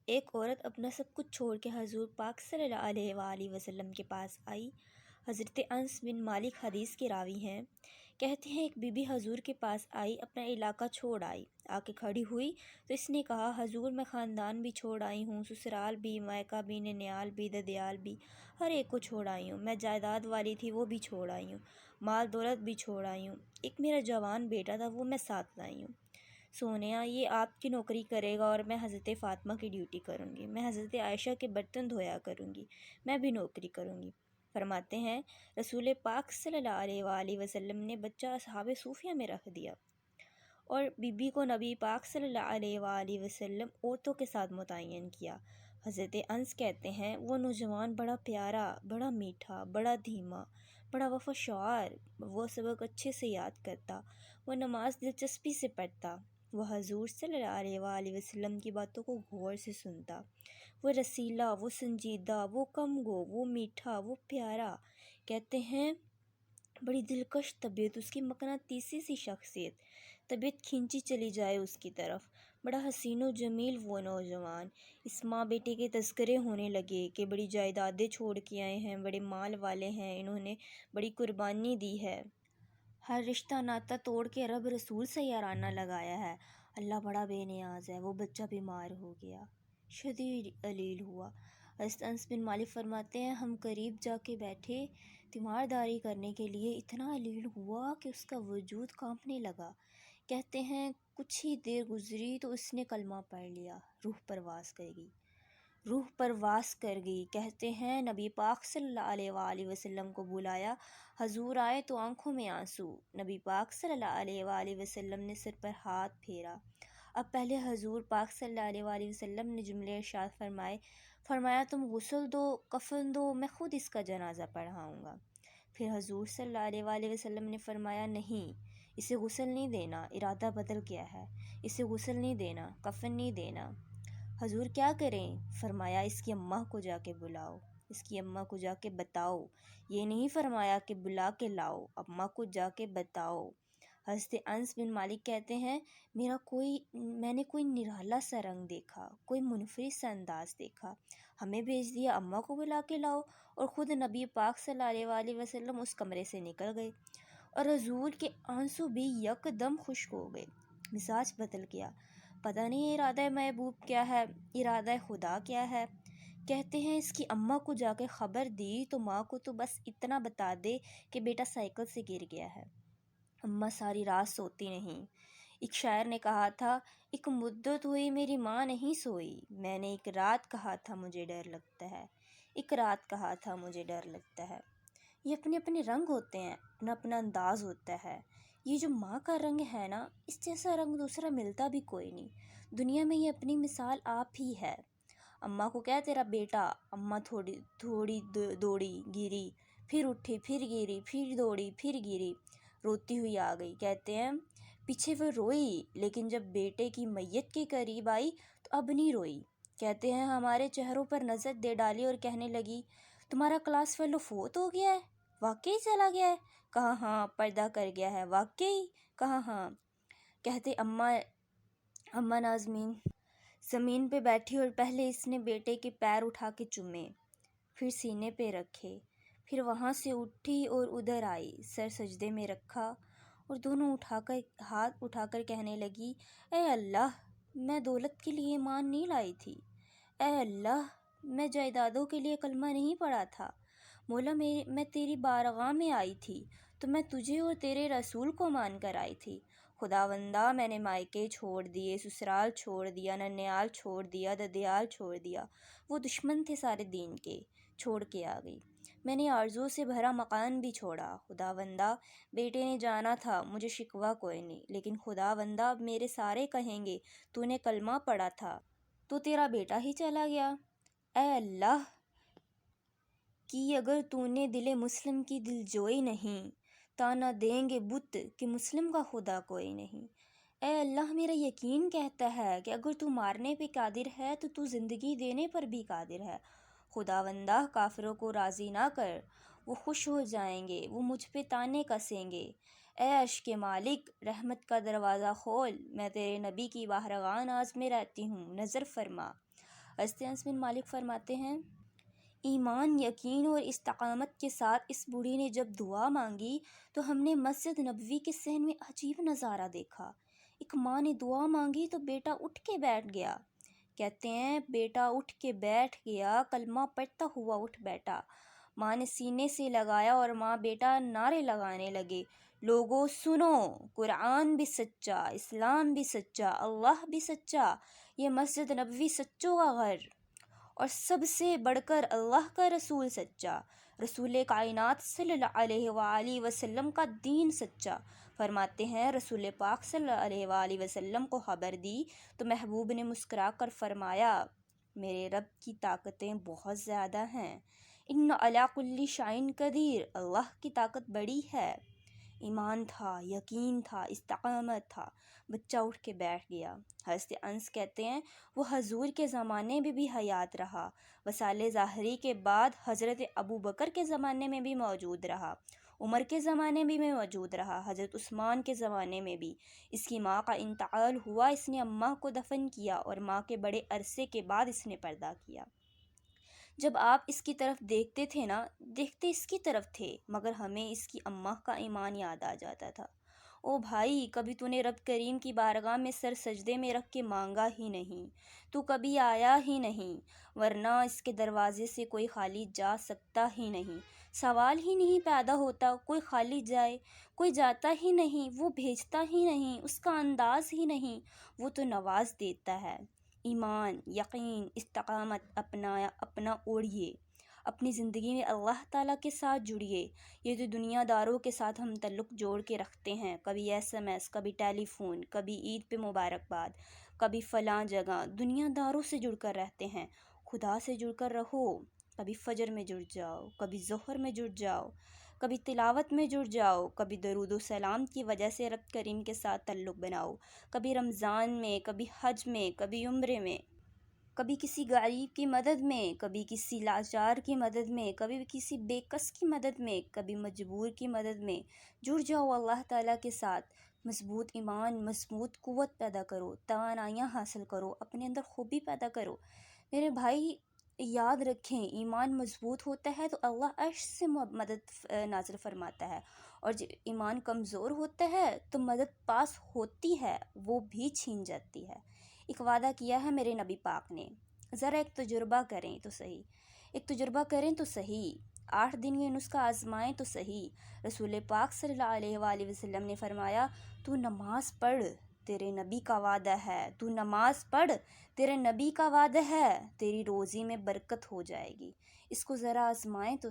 ایک عورت اپنا سب کچھ چھوڑ کے حضور پاک صلی اللہ علیہ وآلہ وسلم کے پاس آئی۔ حضرت انس بن مالک حدیث کے راوی ہیں، کہتے ہیں ایک بی بی حضور کے پاس آئی، اپنا علاقہ چھوڑ آئی، آ کے کھڑی ہوئی تو اس نے کہا، حضور میں خاندان بھی چھوڑ آئی ہوں، سسرال بھی، مائکہ بھی، ننیال بھی، ددیال بھی، ہر ایک کو چھوڑ آئی ہوں۔ میں جائیداد والی تھی وہ بھی چھوڑ آئی ہوں، مال دولت بھی چھوڑ آئی ہوں، ایک میرا جوان بیٹا تھا وہ میں ساتھ لائی ہوں۔ سونیا یہ آپ کی نوکری کرے گا اور میں حضرت فاطمہ کی ڈیوٹی کروں گی، میں حضرت عائشہ کے برتن دھویا کروں گی، میں بھی نوکری کروں گی۔ فرماتے ہیں رسول پاک صلی اللہ علیہ وآلہ وسلم نے بچہ اصحاب صوفیہ میں رکھ دیا اور بی بی کو نبی پاک صلی اللہ علیہ وآلہ وسلم عورتوں کے ساتھ متعین کیا۔ حضرت انس کہتے ہیں وہ نوجوان بڑا پیارا، بڑا میٹھا، بڑا دھیما، بڑا وفا شعار، وہ سبق اچھے سے یاد کرتا، وہ نماز دلچسپی سے پڑھتا، وہ حضور صلی اللہ علیہ وآلہ وسلم کی باتوں کو غور سے سنتا، وہ رسیلا، وہ سنجیدہ، وہ کم گو، وہ میٹھا، وہ پیارا۔ کہتے ہیں بڑی دلکش طبیعت، اس کی مقناطیسی سی شخصیت، طبیعت کھینچی چلی جائے اس کی طرف، بڑا حسین و جمیل وہ نوجوان۔ اس ماں بیٹے کے تذکرے ہونے لگے کہ بڑی جائیدادیں چھوڑ کے آئے ہیں، بڑے مال والے ہیں، انہوں نے بڑی قربانی دی ہے، ہر رشتہ ناطہ توڑ کے رب رسول سے یارانہ لگایا ہے، اللہ بڑا بے نیاز ہے۔ وہ بچہ بیمار ہو گیا، شدید علیل ہوا۔ حضرت انس بن مالک فرماتے ہیں ہم قریب جا کے بیٹھے تیمارداری کرنے کے لیے، اتنا علیل ہوا کہ اس کا وجود کانپنے لگا۔ کہتے ہیں کچھ ہی دیر گزری تو اس نے کلمہ پڑھ لیا، روح پرواز کر گئی، روح پرواز کر گئی۔ کہتے ہیں نبی پاک صلی اللہ علیہ وآلہ وسلم کو بلایا، حضور آئے تو آنکھوں میں آنسو، نبی پاک صلی اللہ علیہ وآلہ وسلم نے سر پر ہاتھ پھیرا۔ اب پہلے حضور پاک صلی اللہ علیہ وآلہ وسلم نے جملے ارشاد فرمایا تم غسل دو، کفن دو، میں خود اس کا جنازہ پڑھاؤں گا۔ پھر حضور صلی اللہ علیہ وآلہ وسلم نے فرمایا نہیں، اسے غسل نہیں دینا، ارادہ بدل گیا ہے، اسے غسل نہیں دینا، کفن نہیں دینا۔ حضور کیا کریں؟ فرمایا اس کی اماں کو جا کے بلاؤ، اس کی اماں کو جا کے بتاؤ، یہ نہیں فرمایا کہ بلا کے لاؤ، اماں کو جا کے بتاؤ۔ حضرت انس بن مالک کہتے ہیں میں نے کوئی نرالا سا رنگ دیکھا، کوئی منفرد سا انداز دیکھا، ہمیں بھیج دیا اماں کو بلا کے لاؤ، اور خود نبی پاک صلی اللہ علیہ وآلہ وسلم اس کمرے سے نکل گئے اور حضور کے آنسو بھی یکدم خشک ہو گئے، مزاج بدل گیا۔ پتہ نہیں ارادہ محبوب کیا ہے، ارادہ خدا کیا ہے۔ کہتے ہیں اس کی اماں کو جا کے خبر دی تو ماں کو تو بس اتنا بتا دے کہ بیٹا سائیکل سے گر گیا ہے، اماں ساری رات سوتی نہیں۔ ایک شاعر نے کہا تھا ایک مدت ہوئی میری ماں نہیں سوئی، میں نے ایک رات کہا تھا مجھے ڈر لگتا ہے، ایک رات کہا تھا مجھے ڈر لگتا ہے۔ یہ اپنے اپنے رنگ ہوتے ہیں، اپنا اپنا انداز ہوتا ہے۔ یہ جو ماں کا رنگ ہے نا، اس جیسا رنگ دوسرا ملتا بھی کوئی نہیں دنیا میں، یہ اپنی مثال آپ ہی ہے۔ اماں کو کہا تیرا بیٹا، اماں تھوڑی دوڑی گری، پھر اٹھی، پھر گری، پھر دوڑی، پھر گری، روتی ہوئی آ گئی۔ کہتے ہیں پیچھے وہ روئی لیکن جب بیٹے کی میت کے قریب آئی تو اب نہیں روئی۔ کہتے ہیں ہمارے چہروں پر نظر دے ڈالی اور کہنے لگی تمہارا کلاس فیلو فوت ہو گیا ہے؟ واقعی چلا گیا ہے؟ کہا ہاں، پردہ کر گیا ہے۔ واقعی؟ کہا ہاں۔ کہتے اماں نازمین زمین پہ بیٹھی اور پہلے اس نے بیٹے کے پیر اٹھا کے چومے، پھر سینے پہ رکھے، پھر وہاں سے اٹھی اور ادھر آئی، سر سجدے میں رکھا اور دونوں ہاتھ اٹھا کر کہنے لگی اے اللہ، میں دولت کے لیے ایمان نہیں لائی تھی، اے اللہ میں جائیدادوں کے لیے کلمہ نہیں پڑھا تھا، مولا میں تیری بارگاہ میں آئی تھی تو میں تجھے اور تیرے رسول کو مان کر آئی تھی، خداوندا میں نے مائکے چھوڑ دیے، سسرال چھوڑ دیا، ننیال چھوڑ دیا، ددیال چھوڑ دیا، وہ دشمن تھے سارے دین کے، چھوڑ کے آ گئی، میں نے آرزو سے بھرا مکان بھی چھوڑا، خداوندا بیٹے نے جانا تھا، مجھے شکوہ کوئی نہیں، لیکن خداوندا اب میرے سارے کہیں گے تو نے کلمہ پڑھا تھا تو تیرا بیٹا ہی چلا گیا، اے اللہ کی اگر تو نے دل مسلم کی دل جوئی نہیں، تانا دیں گے بت کہ مسلم کا خدا کوئی نہیں، اے اللہ میرا یقین کہتا ہے کہ اگر تو مارنے پہ قادر ہے تو تو زندگی دینے پر بھی قادر ہے، خداوندہ کافروں کو راضی نہ کر، وہ خوش ہو جائیں گے، وہ مجھ پہ تانے کسیں گے، اے عرش کے مالک رحمت کا دروازہ کھول، میں تیرے نبی کی بارگاہ ناز میں رہتی ہوں، نظر فرما، حضرت انس بن مالک فرماتے ہیں ایمان، یقین اور استقامت کے ساتھ اس بوڑھی نے جب دعا مانگی تو ہم نے مسجد نبوی کے صحن میں عجیب نظارہ دیکھا۔ ایک ماں نے دعا مانگی تو بیٹا اٹھ کے بیٹھ گیا۔ کہتے ہیں بیٹا اٹھ کے بیٹھ گیا، کلمہ پڑھتا ہوا اٹھ بیٹھا۔ ماں نے سینے سے لگایا اور ماں بیٹا نعرے لگانے لگے، لوگوں سنو، قرآن بھی سچا، اسلام بھی سچا، اللہ بھی سچا، یہ مسجد نبوی سچوں کا گھر، اور سب سے بڑھ کر اللہ کا رسول سچا، رسول کائنات صلی اللہ علیہ وآلہ وسلم کا دین سچا۔ فرماتے ہیں رسول پاک صلی اللہ علیہ وآلہ وسلم کو خبر دی تو محبوب نے مسکرا کر فرمایا، میرے رب کی طاقتیں بہت زیادہ ہیں، ان علی کل شیء قدیر، اللہ کی طاقت بڑی ہے۔ ایمان تھا، یقین تھا، استقامت تھا، بچہ اٹھ کے بیٹھ گیا۔ حضرت انس کہتے ہیں وہ حضور کے زمانے میں بھی حیات رہا، وصال ظاہری کے بعد حضرت ابو بکر کے زمانے میں بھی موجود رہا، عمر کے زمانے میں بھی موجود رہا، حضرت عثمان کے زمانے میں بھی۔ اس کی ماں کا انتقال ہوا، اس نے اماں کو دفن کیا اور ماں کے بڑے عرصے کے بعد اس نے پردہ کیا۔ جب آپ اس کی طرف دیکھتے تھے نا، دیکھتے اس کی طرف تھے، مگر ہمیں اس کی اماں کا ایمان یاد آ جاتا تھا۔ او بھائی، کبھی تو نے رب کریم کی بارگاہ میں سر سجدے میں رکھ کے مانگا ہی نہیں، تو کبھی آیا ہی نہیں، ورنہ اس کے دروازے سے کوئی خالی جا سکتا ہی نہیں، سوال ہی نہیں پیدا ہوتا کوئی خالی جائے، کوئی جاتا ہی نہیں، وہ بھیجتا ہی نہیں، اس کا انداز ہی نہیں، وہ تو نواز دیتا ہے۔ ایمان، یقین، استقامت اپنا اوڑھیے، اپنی زندگی میں اللہ تعالیٰ کے ساتھ جڑیے۔ یہ تو دنیا داروں کے ساتھ ہم تعلق جوڑ کے رکھتے ہیں، کبھی SMS، کبھی ٹیلی فون، کبھی عید پہ مبارکباد، کبھی فلاں جگہ، دنیا داروں سے جڑ کر رہتے ہیں۔ خدا سے جڑ کر رہو، کبھی فجر میں جڑ جاؤ، کبھی ظہر میں جڑ جاؤ، کبھی تلاوت میں جڑ جاؤ، کبھی درود و سلام کی وجہ سے رب کریم کے ساتھ تعلق بناؤ، کبھی رمضان میں، کبھی حج میں، کبھی عمرے میں، کبھی کسی غریب کی مدد میں، کبھی کسی لاچار کی مدد میں، کبھی کسی بے کس کی مدد میں، کبھی مجبور کی مدد میں۔ جڑ جاؤ اللہ تعالیٰ کے ساتھ، مضبوط ایمان، مضبوط قوت پیدا کرو، توانائیاں حاصل کرو، اپنے اندر خوبی پیدا کرو۔ میرے بھائی یاد رکھیں، ایمان مضبوط ہوتا ہے تو اللہ عرش سے مدد نازل فرماتا ہے، اور جب ایمان کمزور ہوتا ہے تو مدد پاس ہوتی ہے وہ بھی چھین جاتی ہے۔ ایک وعدہ کیا ہے میرے نبی پاک نے، ذرا ایک تجربہ کریں تو صحیح، ایک تجربہ کریں تو صحیح، 8 دن یہ نسخہ آزمائیں تو صحیح۔ رسول پاک صلی اللہ علیہ وآلہ وسلم نے فرمایا، تو نماز پڑھ، تیرے نبی کا وعدہ ہے، تو نماز پڑھ، تیرے نبی کا وعدہ ہے، تیری روزی میں برکت ہو جائے گی۔ اس کو ذرا آزمائیں تو